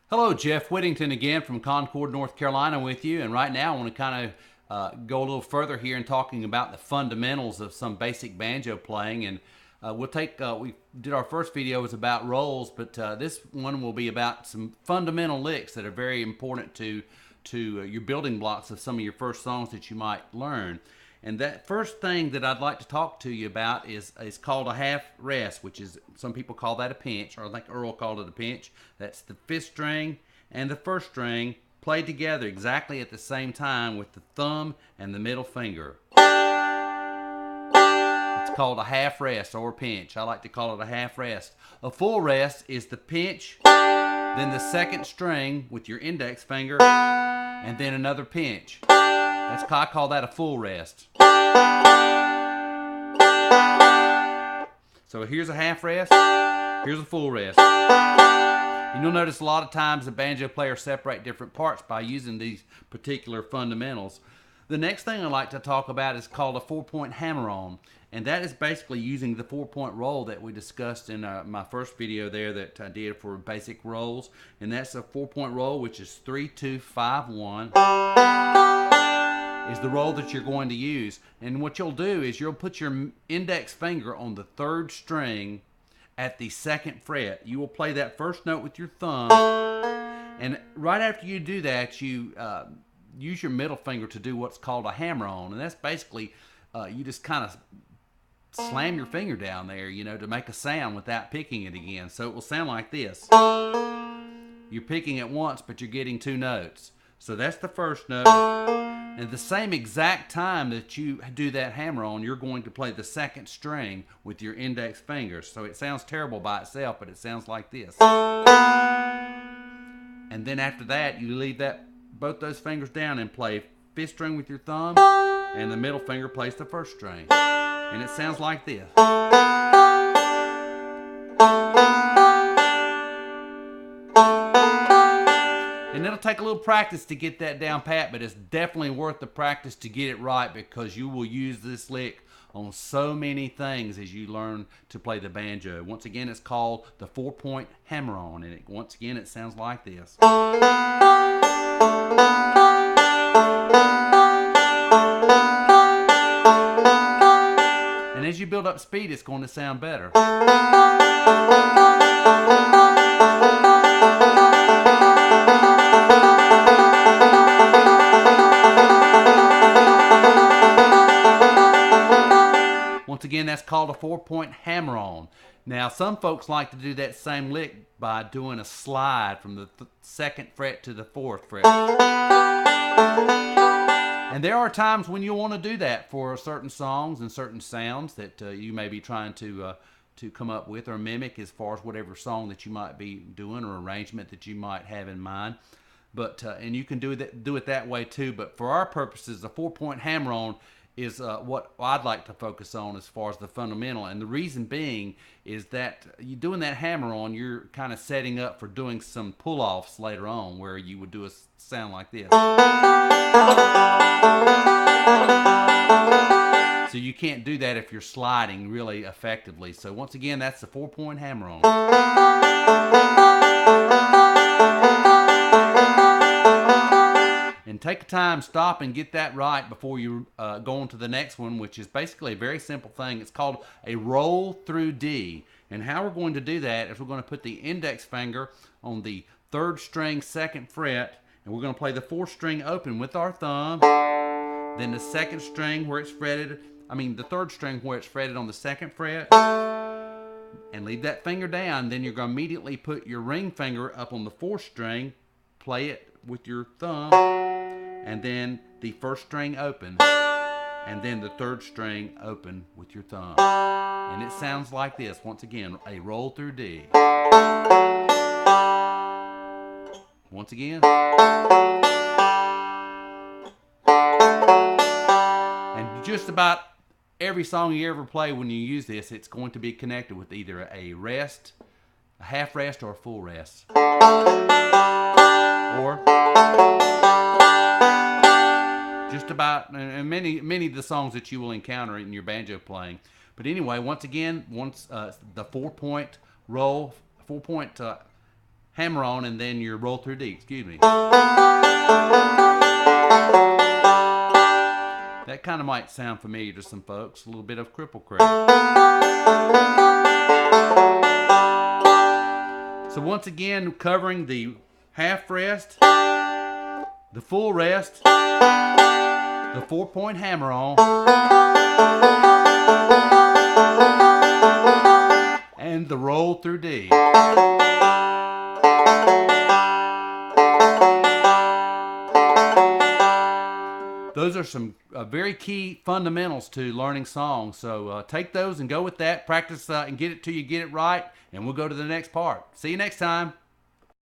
Hello, Jeff Whittington again from Concord, North Carolina with you. And right now I want to kind of go a little further here in talking about the fundamentals of some basic banjo playing. And we did our first video was about rolls, but this one will be about some fundamental licks that are very important to your building blocks of some of your first songs that you might learn. And that first thing that I'd like to talk to you about is called a half rest, which is, some people call that a pinch, or I think Earl called it a pinch. That's the fifth string and the first string played together exactly at the same time with the thumb and the middle finger. It's called a half rest or pinch. I like to call it a half rest. A full rest is the pinch, then the second string with your index finger, and then another pinch. I call that a full rest. So here's a half rest, here's a full rest. And you'll notice a lot of times the banjo players separate different parts by using these particular fundamentals. The next thing I like to talk about is called a 4-point hammer-on. And that is basically using the 4-point roll that we discussed in my first video there that I did for basic rolls. And that's a 4-point roll, which is 3, 2, 5, 1. Is the roll that you're going to use. And what you'll do is you'll put your index finger on the third string at the second fret. You will play that first note with your thumb, and right after you do that, you use your middle finger to do what's called a hammer-on. And that's basically you just kind of slam your finger down there, to make a sound without picking it again. So it will sound like this. You're picking it once, but you're getting two notes. So that's the first note. And at the same exact time that you do that hammer-on, you're going to play the second string with your index finger. So it sounds terrible by itself, but it sounds like this. And then after that, you leave both those fingers down and play fifth string with your thumb, and the middle finger plays the first string. And it sounds like this. And it'll take a little practice to get that down pat, but it's definitely worth the practice to get it right, because you will use this lick on so many things as you learn to play the banjo. Once again, it's called the 4-point hammer-on, and once again, it sounds like this. And as you build up speed, it's going to sound better. Once again, that's called a 4-point hammer-on. Now, some folks like to do that same lick by doing a slide from the second fret to the fourth fret. And there are times when you want to do that for certain songs and certain sounds that you may be trying to come up with or mimic as far as whatever song that you might be doing or arrangement that you might have in mind. But and you can do it that way too. But for our purposes, the 4-point hammer-on is what I'd like to focus on as far as the fundamental. And the reason being is that you doing that hammer-on, you're kind of setting up for doing some pull-offs later on where you would do a sound like this. So you can't do that if you're sliding really effectively. So once again, that's the 4-point hammer-on. And take a time, stop, and get that right before you go on to the next one, which is basically a very simple thing. It's called a roll through D. And how we're going to do that is we're going to put the index finger on the third string, second fret, and we're going to play the fourth string open with our thumb. Then the second string where it's fretted, the third string where it's fretted on the second fret, and leave that finger down. Then you're going to immediately put your ring finger up on the fourth string, play it with your thumb, and then the first string open, and then the third string open with your thumb. And it sounds like this. Once again, a roll through D. Once again. And just about every song you ever play, when you use this, it's going to be connected with either a rest, a half rest, or a full rest. Or just about, and many of the songs that you will encounter in your banjo playing. But anyway, once again, the 4-point roll, 4-point hammer on, and then your roll through D. Excuse me. That kind of might sound familiar to some folks. A little bit of cripple creek. So once again, covering the half rest, the full rest, the 4-point hammer on, and the roll through D. Those are some very key fundamentals to learning songs. So take those and go with that. Practice and get it till you get it right. And we'll go to the next part. See you next time.